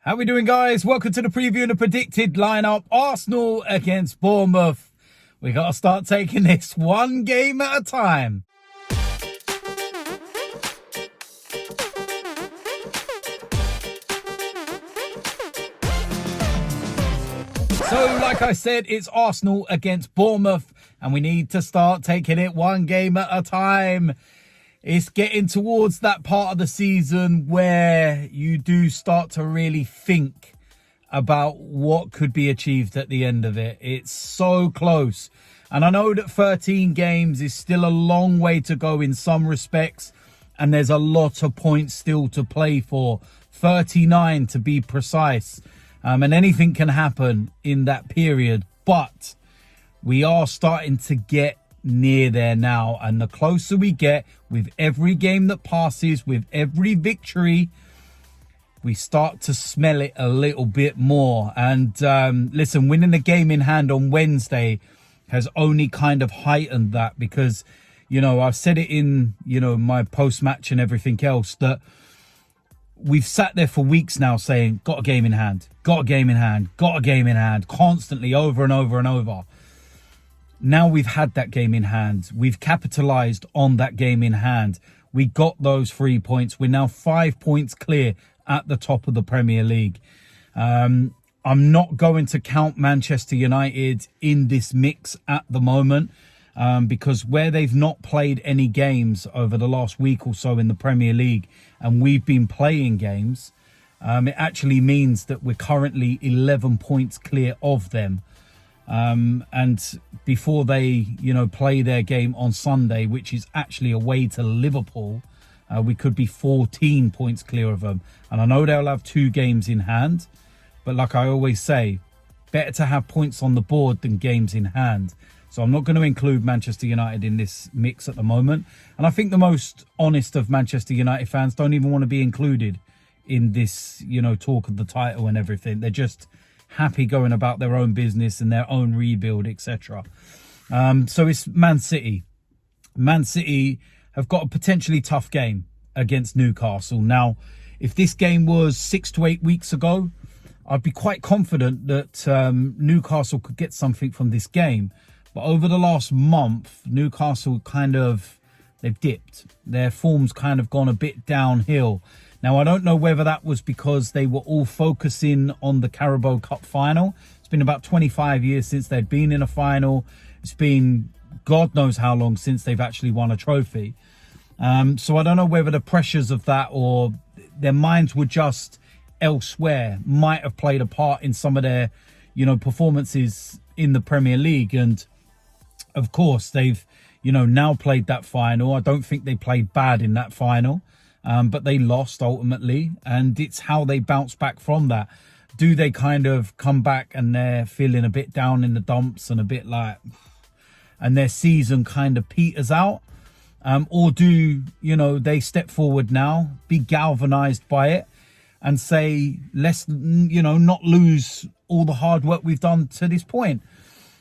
How we doing, guys? Welcome to the preview and the predicted lineup. Arsenal against Bournemouth. We got to start taking this one game at a time. So, like I said, it's Arsenal against Bournemouth, and we need to start taking it one game at a time. It's getting towards that part of the season where you do start to really think about what could be achieved at the end of it. It's so close. And I know that 13 games is still a long way to go in some respects, and there's a lot of points still to play for. 39 to be precise. And anything can happen in that period. But we are starting to get near there now, and the closer we get with every game that passes, with every victory, we start to smell it a little bit more. And listen, winning the game in hand on Wednesday has only kind of heightened that, because, you know, I've said it in, you know, my post-match and everything else, that we've sat there for weeks now saying, got a game in hand, got a game in hand, got a game in hand, constantly, over and over and over. Now we've had that game in hand. We've capitalised on that game in hand. We got those 3 points. We're now 5 points clear at the top of the Premier League. I'm not going to count Manchester United in this mix at the moment, because where they've not played any games over the last week or so in the Premier League, and we've been playing games, it actually means that we're currently 11 points clear of them. And before they, you know, play their game on Sunday, which is actually away to Liverpool, we could be 14 points clear of them. And I know they'll have 2 games in hand, but like I always say, better to have points on the board than games in hand. So I'm not going to include Manchester United in this mix at the moment. And I think the most honest of Manchester United fans don't even want to be included in this, you know, talk of the title and everything. They're just happy going about their own business and their own rebuild, etc. So it's Man City. Man City have got a potentially tough game against Newcastle. Now, if this game was 6 to 8 weeks ago, I'd be quite confident that Newcastle could get something from this game. But over the last month, Newcastle they've dipped. Their form's kind of gone a bit downhill. Now, I don't know whether that was because they were all focusing on the Carabao Cup final. It's been about 25 years since they'd been in a final. It's been God knows how long since they've actually won a trophy. So I don't know whether the pressures of that or their minds were just elsewhere might have played a part in some of their, you know, performances in the Premier League. And of course, they've, you know, now played that final. I don't think they played bad in that final. But they lost ultimately, and it's how they bounce back from that. Do they kind of come back and they're feeling a bit down in the dumps and a bit like, and their season kind of peters out? Or do, you know, they step forward now, be galvanized by it and say, let's, you know, not lose all the hard work we've done to this point.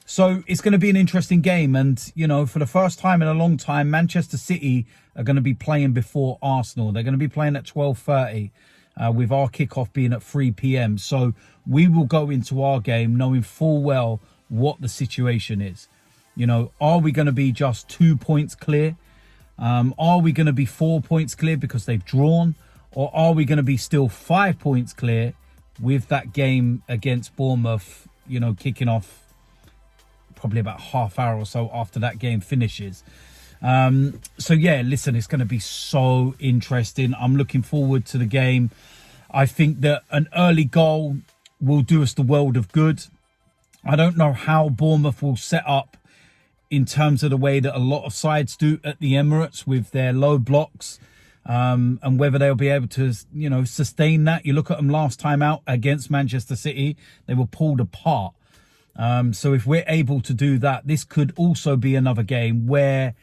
So it's going to be an interesting game. And, you know, for the first time in a long time, Manchester City are going to be playing before Arsenal. They're going to be playing at 12:30, with our kickoff being at 3 p.m. So we will go into our game knowing full well what the situation is. You know, are we going to be just 2 points clear? Are we going to be 4 points clear because they've drawn? Or are we going to be still 5 points clear with that game against Bournemouth, you know, kicking off probably about half hour or so after that game finishes? So yeah, listen, it's going to be so interesting. I'm looking forward to the game. I think that an early goal will do us the world of good. I don't know how Bournemouth will set up in terms of the way that a lot of sides do at the Emirates with their low blocks, and whether they'll be able to, you know, sustain that. You look at them last time out against Manchester City, they were pulled apart. So if we're able to do that, this could also be another game where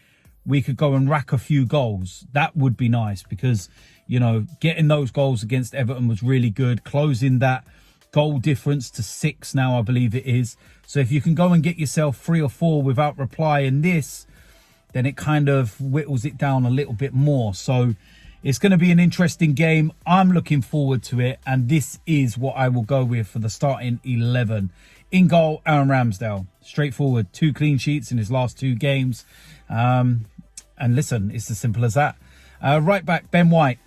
we could go and rack a few goals. That would be nice because, you know, getting those goals against Everton was really good. Closing that goal difference to 6 now, I believe it is. So if you can go and get yourself 3 or 4 without replying this, then it kind of whittles it down a little bit more. So It's going to be an interesting game. I'm looking forward to it. And this is what I will go with for the starting 11. In goal, Aaron Ramsdale. Straightforward. 2 clean sheets in his last 2 games. And listen, it's as simple as that. Right back, Ben White.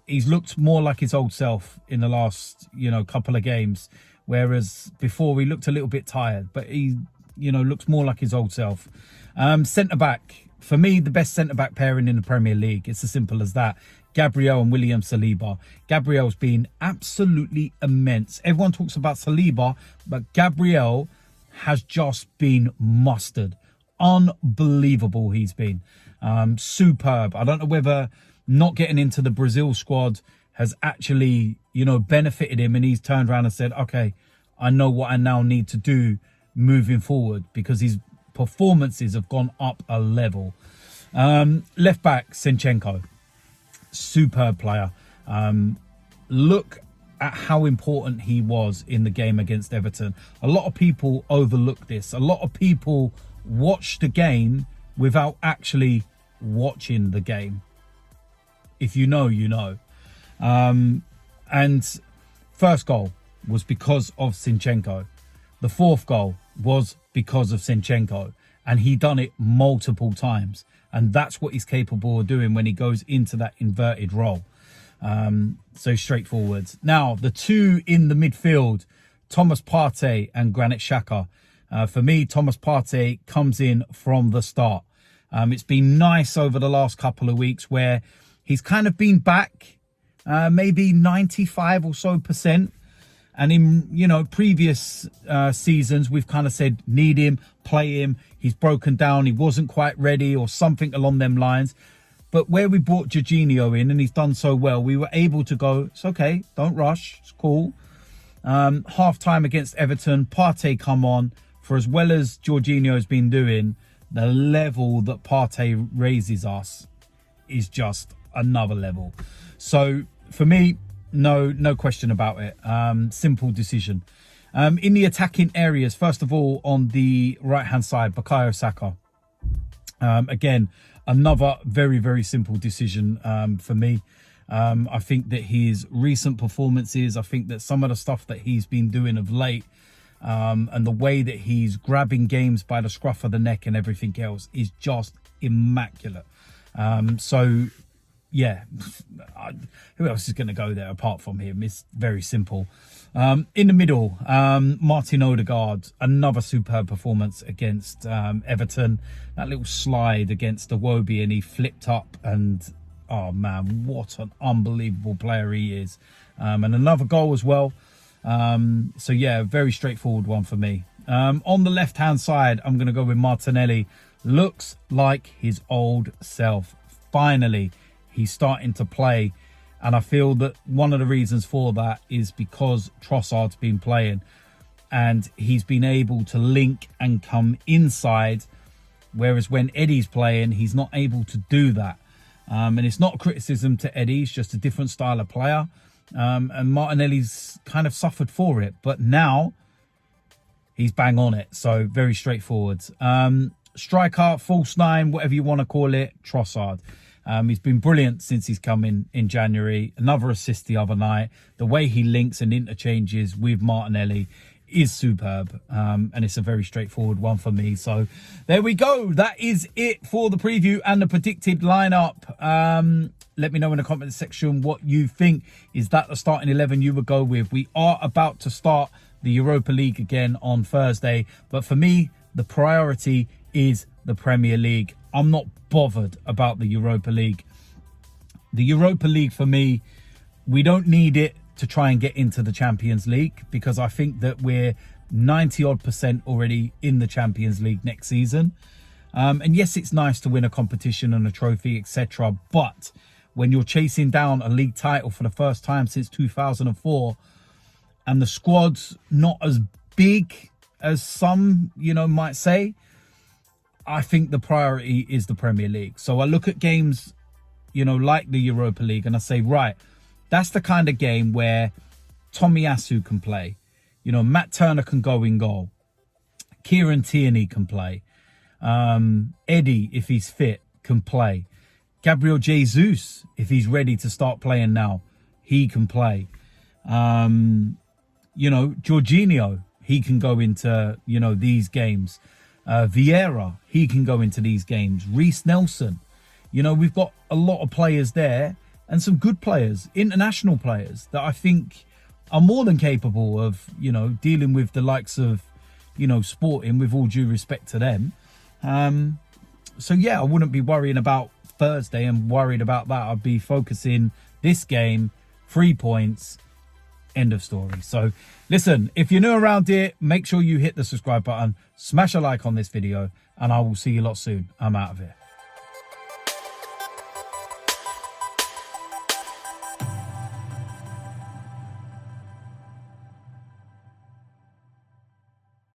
He's looked more like his old self in the last, couple of games. Whereas before he looked a little bit tired. But he, looks more like his old self. Centre-back. For me, the best centre-back pairing in the Premier League. It's as simple as that. Gabriel and William Saliba. Gabriel's been absolutely immense. Everyone talks about Saliba, but Gabriel has just been mustard. Unbelievable he's been. Superb. I don't know whether not getting into the Brazil squad has actually, benefited him, and he's turned around and said, okay, I know what I now need to do moving forward, because his performances have gone up a level. Left back, Zinchenko. Superb player. Look at how important he was in the game against Everton. A lot of people overlook this. A lot of people watch the game without actually watching the game. If you know, you know. And first goal was because of Zinchenko. The 4th goal was because of Zinchenko. And he done it multiple times. And that's what he's capable of doing when he goes into that inverted role. So straightforward. Now, the 2 in the midfield, Thomas Partey and Granit Xhaka. For me, Thomas Partey comes in from the start. It's been nice over the last couple of weeks where he's kind of been back, maybe 95 or so %. And in, previous seasons, we've kind of said, need him, play him. He's broken down. He wasn't quite ready or something along them lines. But where we brought Jorginho in and he's done so well, we were able to go, it's okay, don't rush, it's cool. Half time against Everton, Partey come on. For as well as Jorginho has been doing, the level that Partey raises us is just another level. So for me, no question about it. Simple decision. In the attacking areas, first of all, on the right-hand side, Bukayo Saka. Again, another very, very simple decision for me. I think that his recent performances, I think that some of the stuff that he's been doing of late, and the way that he's grabbing games by the scruff of the neck and everything else is just immaculate. So, yeah, who else is going to go there apart from him? It's very simple. In the middle, Martin Odegaard, another superb performance against Everton. That little slide against Iwobi, and he flipped up, and oh man, what an unbelievable player he is. And another goal as well. So yeah, very straightforward one for me. On the left-hand side, I'm going to go with Martinelli. Looks like his old self. Finally, he's starting to play. And I feel that one of the reasons for that is because Trossard's been playing. And he's been able to link and come inside. Whereas when Eddie's playing, he's not able to do that. And it's not a criticism to Eddie. It's just a different style of player. And Martinelli's kind of suffered for it. But now he's bang on it. So very straightforward. Striker, false 9, whatever you want to call it, Trossard. He's been brilliant since he's come in January. Another assist the other night. The way he links and interchanges with Martinelli is superb. And it's a very straightforward one for me. So there we go. That is it for the preview and the predicted lineup. Let me know in the comment section what you think. Is that the starting 11 you would go with? We are about to start the Europa League again on Thursday. But for me, the priority is the Premier League. I'm not bothered about the Europa League. The Europa League for me, we don't need it to try and get into the Champions League, because I think that we're 90% already in the Champions League next season. And yes, it's nice to win a competition and a trophy, etc. But when you're chasing down a league title for the first time since 2004, and the squad's not as big as some, might say, I think the priority is the Premier League. So I look at games, like the Europa League, and I say, right, that's the kind of game where Tomiyasu can play. Matt Turner can go in goal. Kieran Tierney can play. Eddie, if he's fit, can play. Gabriel Jesus, if he's ready to start playing now, he can play. You know, Jorginho, he can go into, you know, these games. Vieira, he can go into these games. Reece Nelson, you know, we've got a lot of players there and some good players, international players that I think are more than capable of, you know, dealing with the likes of, you know, Sporting, with all due respect to them. So yeah, I wouldn't be worrying about Thursday and worried about that. I'd be focusing this game, 3 points, end of story. So listen, if you're new around here, make sure you hit the subscribe button, smash a like on this video, and I will see you lot soon. I'm out of here.